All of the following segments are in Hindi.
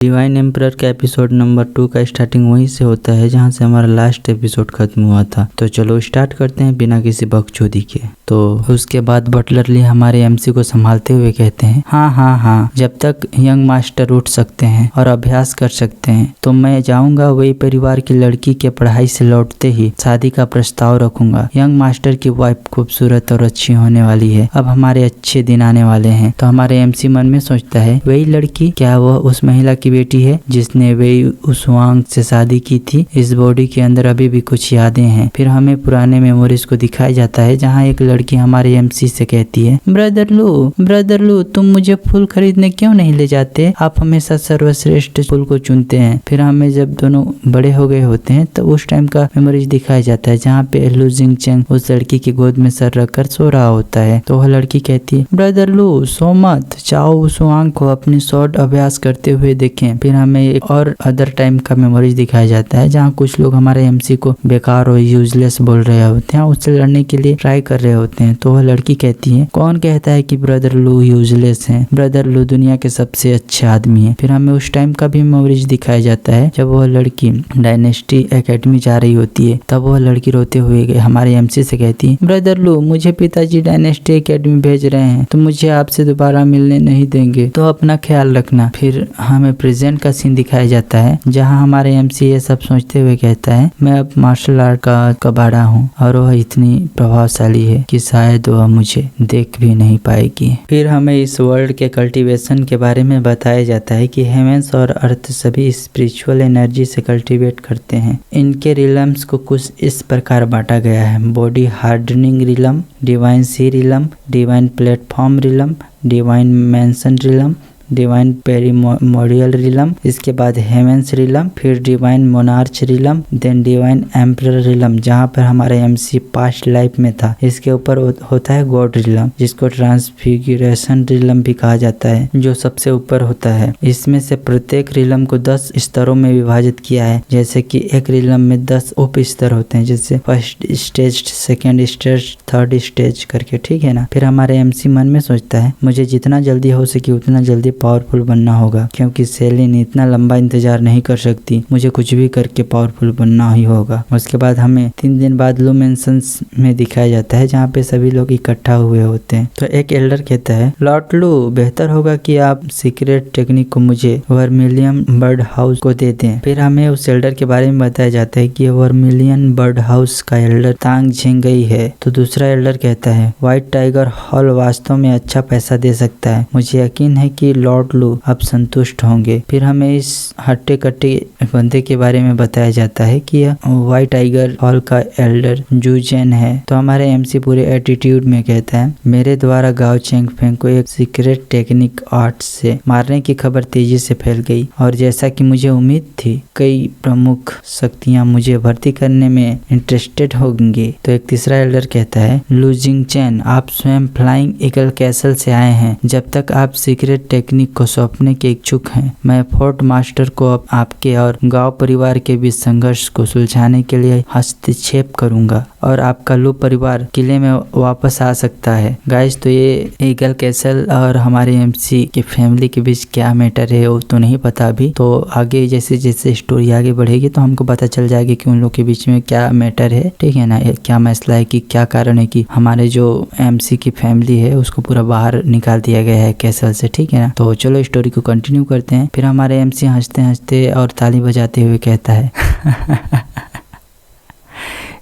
डिवाइन एम्परर का एपिसोड नंबर 2 का स्टार्टिंग वहीं से होता है जहां से हमारा लास्ट एपिसोड खत्म हुआ था। तो चलो स्टार्ट करते हैं बिना किसी बकचोदी के। तो उसके बाद बटलर ली हमारे एमसी को संभालते हुए कहते हैं, हाँ, जब तक यंग मास्टर उठ सकते हैं और अभ्यास कर सकते हैं तो मैं जाऊंगा वही परिवार की लड़की के पढ़ाई से लौटते ही शादी का प्रस्ताव रखूंगा। यंग मास्टर की वाइफ खूबसूरत और अच्छी होने वाली है, अब हमारे अच्छे दिन आने वाले हैं। तो हमारे एमसी मन में सोचता है, वही लड़की क्या वह उस महिला की बेटी है जिसने वही उस वांग से शादी की थी? इस बॉडी के अंदर अभी भी कुछ यादें हैं। फिर हमें पुराने मेमोरीज को दिखाया जाता है जहाँ एक लड़की हमारे एमसी से कहती है, ब्रदर लू तुम मुझे फूल खरीदने क्यों नहीं ले जाते? आप हमेशा सर्वश्रेष्ठ फूल को चुनते हैं। फिर हमें जब दोनों बड़े हो गए होते हैं तो उस टाइम का मेमोरीज दिखाया जाता है जहाँ पे लू जिंगचेंग उस लड़की की गोद में सर रखकर सो रहा होता है। तो वह लड़की कहती है, ब्रदर लू सो मत, चाहो उस वांग को अपनी शॉर्ट अभ्यास करते हुए देखें। फिर हमें एक और अदर टाइम का मेमोरीज दिखाया जाता है जहाँ कुछ लोग हमारे एमसी को बेकार और यूजलेस बोल रहे होते हैं, उससे लड़ने के लिए ट्राई कर रहे होते हैं। तो वह लड़की कहती है, कौन कहता है कि ब्रदर लू यूजलेस हैं? ब्रदर लू दुनिया के सबसे अच्छे आदमी है। फिर हमें उस टाइम का भी मेमोरीज दिखाया जाता है जब वह लड़की डायनेस्टी एकेडमी जा रही होती है। तब वह लड़की रोते हुए हमारे एमसी से कहती है, ब्रदर लू मुझे पिताजी डायनेस्टी एकेडमी भेज रहे हैं तो मुझे आपसे दोबारा मिलने नहीं देंगे, तो अपना ख्याल रखना। फिर हमें प्रेजेंट का सीन दिखाया जाता है जहां हमारे एमसी ये सब सोचते हुए कहता है, मैं अब मार्शल आर्ट का कबाड़ा हूँ और वह इतनी प्रभावशाली है कि शायद वह मुझे देख भी नहीं पाएगी। फिर हमें इस वर्ल्ड के कल्टीवेशन के बारे में बताया जाता है कि हेवेंस और अर्थ सभी स्पिरिचुअल एनर्जी से कल्टीवेट करते हैं। इनके रिलम्स को कुछ इस प्रकार बांटा गया है, body hardening realm, divine sea realm, divine platform realm, divine mansion realm, divine primordial realm, इसके बाद हेवेंस रिलम, फिर divine monarch realm, then divine emperor realm जहाँ पर हमारा एमसी पास्ट लाइफ में था। इसके ऊपर होता है गॉड रिलम जिसको ट्रांसफिगरेशन रिलम भी कहा जाता है, जो सबसे ऊपर होता है। इसमें से प्रत्येक रिलम को 10 स्तरों में विभाजित किया है, जैसे कि एक रिलम में 10 उप स्तर होते हैं, जैसे first stage, second stage, third stage करके, ठीक है ना। फिर हमारे एमसी मन में सोचता है, मुझे जितना जल्दी हो सके उतना जल्दी पावरफुल बनना होगा क्योंकि सेलिन इतना लंबा इंतजार नहीं कर सकती, मुझे कुछ भी करके पावरफुल बनना ही होगा। उसके बाद हमें 3 दिन बाद लू मेंशंस में दिखाया जाता है जहाँ पे सभी लोग इकट्ठा हुए होते हैं। तो एक एल्डर कहता है, लॉर्ड लू बेहतर होगा कि आप सीक्रेट टेक्निक को मुझे वर्मिलियन बर्ड हाउस को दे दें। फिर हमें उस एल्डर के बारे में बताया जाता है कि वर्मिलियन बर्ड हाउस का एल्डर तांग झेंगई है। तो दूसरा एल्डर कहता है, व्हाइट टाइगर हॉल वास्तव में अच्छा पैसा दे सकता है, मुझे यकीन है कि लॉर्ड लू अब संतुष्ट होंगे। फिर हमें इस हट्टे कट्टे बंदे के बारे में बताया जाता है कि यह व्हाइट टाइगर हॉल का एल्डर जूजेन है। तो हमारे एमसी पूरे एटीट्यूड में कहता है, मेरे द्वारा गाओ चेंग फेंग को एक सीक्रेट टेक्निक आर्ट से मारने की खबर तेजी से फैल गई और जैसा कि मुझे उम्मीद थी कई प्रमुख शक्तियां मुझे भर्ती करने में इंटरेस्टेड होंगी। तो एक तीसरा एल्डर कहता है, लू जिंगचेन आप स्वयं फ्लाइंग ईगल कैसल से आए हैं, जब तक आप सीक्रेट टेक्निक को सौंपने के इच्छुक हैं मैं फोर्ट मास्टर को आपके और गांव परिवार के बीच संघर्ष को सुलझाने के लिए हस्तक्षेप करूंगा और आपका लू परिवार किले में वापस आ सकता है। गाइस तो ये ईगल कैसल और हमारे एमसी की फैमिली के बीच क्या मैटर है वो तो नहीं पता अभी, तो आगे जैसे जैसे स्टोरी आगे बढ़ेगी तो हमको पता चल जाएगी कि उन लोग के बीच में क्या मैटर है, ठीक है ना, क्या मसला है कि क्या कारण है कि हमारे जो एमसी की फैमिली है उसको पूरा बाहर निकाल दिया गया है कैसल से, ठीक है ना। तो चलो स्टोरी को कंटिन्यू करते हैं। फिर हमारे एमसी हंसते हंसते और ताली बजाते हुए कहता है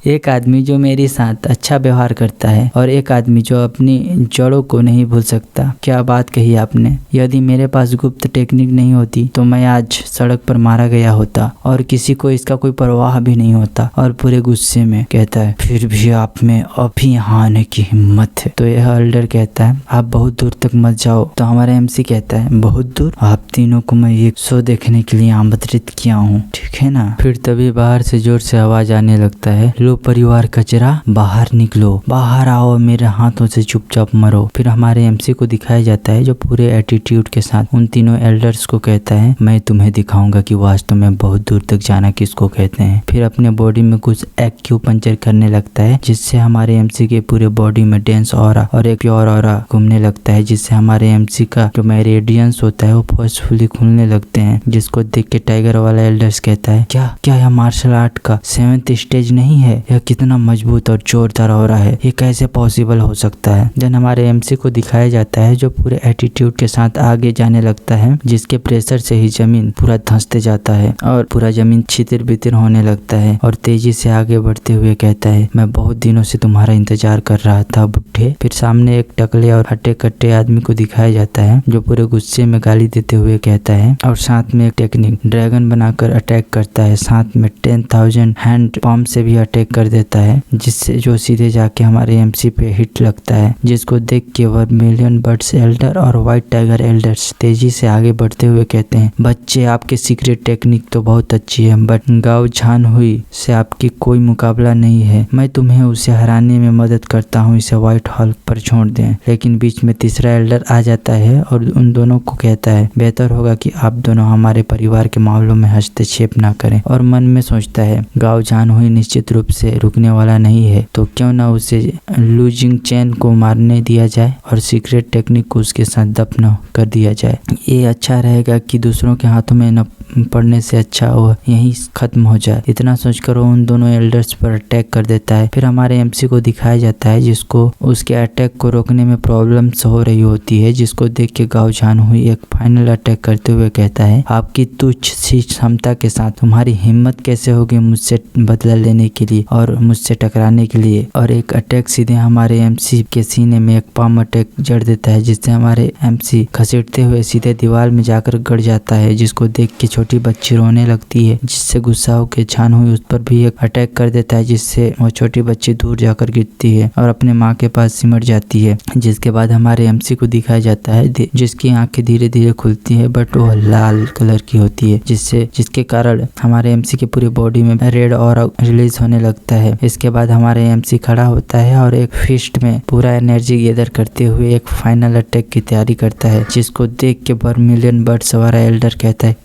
एक आदमी जो मेरे साथ अच्छा व्यवहार करता है और एक आदमी जो अपनी जड़ों को नहीं भूल सकता। क्या बात कही आपने, यदि मेरे पास गुप्त टेक्निक नहीं होती तो मैं आज सड़क पर मारा गया होता और किसी को इसका कोई परवाह भी नहीं होता। और पूरे गुस्से में कहता है, फिर भी आप में अभी यहाँ आने की हिम्मत है। तो यह एल्डर कहता है, आप बहुत दूर तक मत जाओ। तो हमारा एमसी कहता है, बहुत दूर? आप तीनों को मैं एक शो देखने के लिए आमंत्रित किया हूँ, ठीक है ना। फिर तभी बाहर से जोर से आवाज आने लगता है, लू परिवार कचरा, बाहर निकलो, बाहर आओ, मेरे हाथों से चुपचाप मरो। फिर हमारे एमसी को दिखाया जाता है जो पूरे एटीट्यूड के साथ उन तीनों एल्डर्स को कहता है, मैं तुम्हें दिखाऊंगा कि वास्तव में बहुत दूर तक जाना किसको कहते हैं। फिर अपने बॉडी में कुछ एक्यूपंक्चर करने लगता है जिससे हमारे एमसी के पूरे बॉडी में डेंस ऑरा और एक प्योर ऑरा घूमने लगता है, जिससे हमारे एमसी का जो मेरिडियंस होता है वो फोर्सफुली खुलने लगते हैं, जिसको देख के टाइगर वाला एल्डर्स कहता है, क्या यह मार्शल आर्ट का 7th स्टेज नहीं है? यह कितना मजबूत और जोरदार ऑरा है, ये कैसे पॉसिबल हो सकता है? देन हमारे एमसी को दिखाया जाता है जो पूरे एटीट्यूड के साथ आगे जाने लगता है, जिसके प्रेशर से ही जमीन पूरा धंसते जाता है और पूरा जमीन छितिर बितिर होने लगता है और तेजी से आगे बढ़ते हुए कहता है, मैं बहुत दिनों से तुम्हारा इंतजार कर रहा था बुढ़े। फिर सामने एक टकले और हट्टे कट्टे आदमी को दिखाया जाता है जो पूरे गुस्से में गाली देते हुए कहता है और साथ में एक टेक्निक ड्रैगन बनाकर अटैक करता है, साथ में 10,000 हैंड पंप से भी अटैक कर देता है, जिससे जो सीधे जाके हमारे एमसी पे हिट लगता है, जिसको देख के वर्मिलियन बर्ड्स एल्डर और व्हाइट टाइगर एल्डर्स तेजी से आगे बढ़ते हुए कहते हैं, बच्चे आपके सीक्रेट टेक्निक तो बहुत अच्छी है, बट गाओ झान हुई से आपकी कोई मुकाबला नहीं है, मैं तुम्हें उसे हराने में मदद करता हूँ, इसे व्हाइट हॉल पर छोड़ दें। लेकिन बीच में तीसरा एल्डर आ जाता है और उन दोनों को कहता है, बेहतर होगा कि आप दोनों हमारे परिवार के मामलों में हस्तक्षेप ना करें, और मन में सोचता है गाओ झान हुई निश्चित रूप से रुकने वाला नहीं है, तो क्यों ना उसे लूजिंग चैन को मारने दिया जाए और सीक्रेट टेक्निक को उसके साथ दफन कर दिया जाए। ये अच्छा रहेगा कि दूसरों के हाथों में न पड़ने से अच्छा वो यहीं खत्म हो जाए। इतना सोचकर वो उन दोनों एल्डर्स पर अटैक कर देता है। फिर हमारे एमसी को दिखाया जाता है जिसको उसके अटैक को रोकने में प्रॉब्लम्स हो रही होती है, जिसको देख के गाओ झान हुई एक फाइनल अटैक करते हुए कहता है, आपकी तुच्छ सी क्षमता के साथ तुम्हारी हिम्मत कैसे होगी मुझसे बदला लेने के लिए और मुझसे टकराने के लिए। और एक अटैक सीधे हमारे एमसी के सीने में एक पाम अटैक जड़ देता है, जिससे हमारे एमसी घसीटते हुए सीधे दीवार में जाकर गड़ जाता है, जिसको देख के छोटी बच्ची रोने लगती है, जिससे गुस्सा होकर झान हुई उस पर भी एक अटैक कर देता है, जिससे वो छोटी बच्ची दूर जाकर गिरती है और अपने माँ के पास सिमट जाती है। जिसके बाद हमारे एमसी को दिखाया जाता है जिसकी आंखें धीरे धीरे खुलती है, बट वो लाल कलर की होती है, जिसके कारण हमारे एमसी की पूरी बॉडी में रेड और रिलीज होने लगता है। इसके बाद हमारे एमसी खड़ा होता है और एक फिस्ट में पूरा एनर्जी गैदर करते हुए एक फाइनल अटैक की तैयारी करता है, जिसको देख के वर्मिलियन बर्ड्स वाला एल्डर कहता है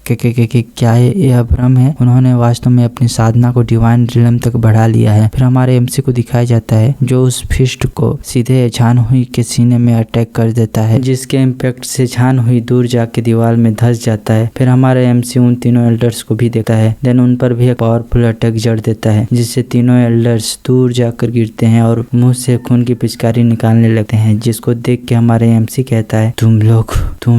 कि क्या यह भ्रम है? उन्होंने वास्तव में अपनी साधना को डिवाइन रिलम तक बढ़ा लिया है। फिर हमारे एमसी को दिखाया जाता है जो उस फिस्ट को सीधे झान हुई के सीने में अटैक कर देता है, जिसके इम्पैक्ट से झान हुई दूर जाके दीवार में धंस जाता है। फिर हमारे एमसी उन तीनों एल्डर्स को भी देखता है, देन उन पर भी एक पावरफुल अटैक जड़ देता है, जिससे तीनों एल्डर्स दूर जाकर गिरते हैं और मुंह से खून की पिचकारी निकालने लगते हैं, जिसको देख के हमारे एमसी कहता है, तुम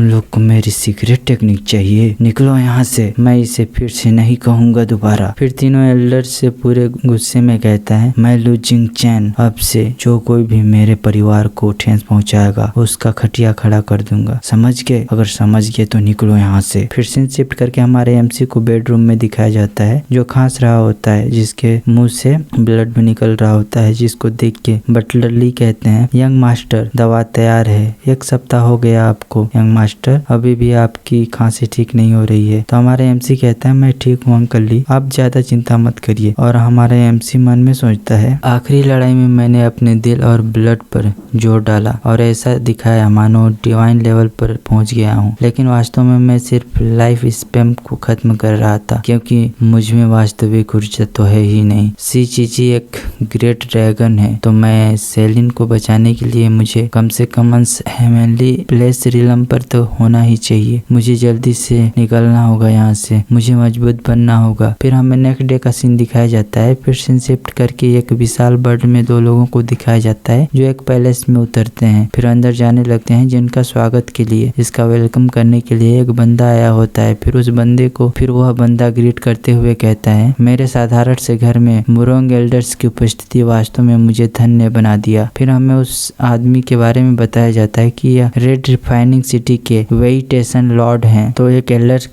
लोग को मेरी सीक्रेट टेक्निक चाहिए, निकलो यहाँ से, मैं इसे फिर से नहीं कहूंगा दोबारा। फिर तीनों एल्डर्स से पूरे गुस्से में कहता है, मैं लूजिंग चैन अब से जो कोई भी मेरे परिवार को ठेस पहुंचाएगा उसका खटिया खड़ा कर दूंगा, समझ गए? अगर समझ गए तो निकलो यहाँ से। फिर सीन शिफ्ट करके हमारे एमसी को बेडरूम में दिखाया जाता है जो खांस रहा होता है, जिसके मुंह से ब्लड भी निकल रहा होता है, जिसको देख के बटलर ली कहते हैं, यंग मास्टर दवा तैयार है, 1 सप्ताह हो गया आपको यंग मास्टर, अभी भी आपकी खांसी ठीक नहीं हो रही है। तो हमारे एमसी कहता है, मैं ठीक हूँ अंकल ली, आप ज्यादा चिंता मत करिए। और हमारे एमसी मन में सोचता है, आखिरी लड़ाई में मैंने अपने दिल और ब्लड पर जोर डाला और ऐसा दिखाया मानो डिवाइन लेवल पर पहुंच गया हूँ, लेकिन वास्तव में मैं सिर्फ लाइफ स्पैम को खत्म कर रहा था, क्योंकि मुझ में वास्तविक ऊर्जा तो है ही नहीं। सीजीजी एक ग्रेट ड्रैगन है, तो मैं सेलिन को बचाने के लिए मुझे कम से कम हेवनली प्लेस रिलम पर तो होना ही चाहिए। मुझे जल्दी से निकलना होगा यहाँ से, मुझे मजबूत बनना होगा। फिर हमें नेक्स्ट डे का सीन दिखाया जाता है। फिर सीन शिफ्ट करके एक विशाल बर्ड में 2 लोगों को दिखाया जाता है जो एक पैलेस में उतरते हैं, फिर अंदर जाने लगते हैं, जिनका स्वागत के लिए, इसका वेलकम करने के लिए एक बंदा आया होता है। फिर वह बंदा ग्रीट करते हुए कहता है, मेरे साधारण से घर में मुरोंग एल्डर्स की उपस्थिति वास्तव में मुझे धन्य बना दिया। फिर हमें उस आदमी के बारे में बताया जाता है कि यह रेड रिफाइनिंग सिटी के वेइटेशन लॉर्ड हैं। तो एक एल्डर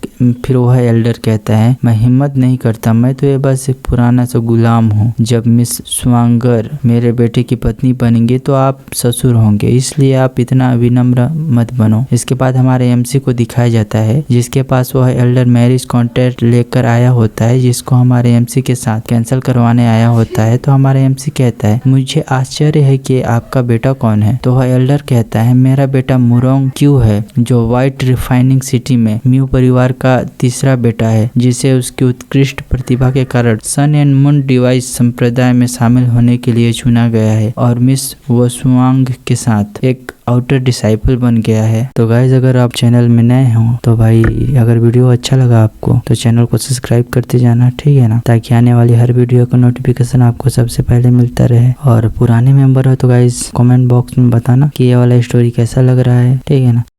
फिर वह एल्डर कहता है, मैं हिम्मत नहीं करता, मैं तो ये बस एक पुराना सा गुलाम हूँ। जब मिस स्वांगर मेरे बेटे की पत्नी बनेंगे तो आप ससुर होंगे, इसलिए आप इतना विनम्र मत बनो। इसके बाद हमारे एमसी को दिखाया जाता है जिसके पास वह एल्डर मैरिज कॉन्ट्रैक्ट लेकर आया होता है, जिसको हमारे एमसी के साथ कैंसिल करवाने आया होता है। तो हमारे एमसी कहता है, मुझे आश्चर्य है कि आपका बेटा कौन है। तो वह एल्डर कहता है, मेरा बेटा मुरोंग क्यू है, जो व्हाइट रिफाइनिंग सिटी में म्यू परिवार का तीसरा बेटा है, जिसे उसकी उत्कृष्ट प्रतिभा के कारण सन एंड मून डिवाइस संप्रदाय में शामिल होने के लिए चुना गया है और मिस वोसुआंग के साथ एक आउटर डिसाइपल बन गया है। तो गाइज अगर आप चैनल में नए हो तो भाई अगर वीडियो अच्छा लगा आपको तो चैनल को सब्सक्राइब करते जाना, ठीक है ना, ताकि आने वाली हर वीडियो का नोटिफिकेशन आपको सबसे पहले मिलता रहे। और पुराने मेंबर हो तो गाइज कमेंट बॉक्स में बताना कि ये वाला स्टोरी कैसा लग रहा है, ठीक है ना।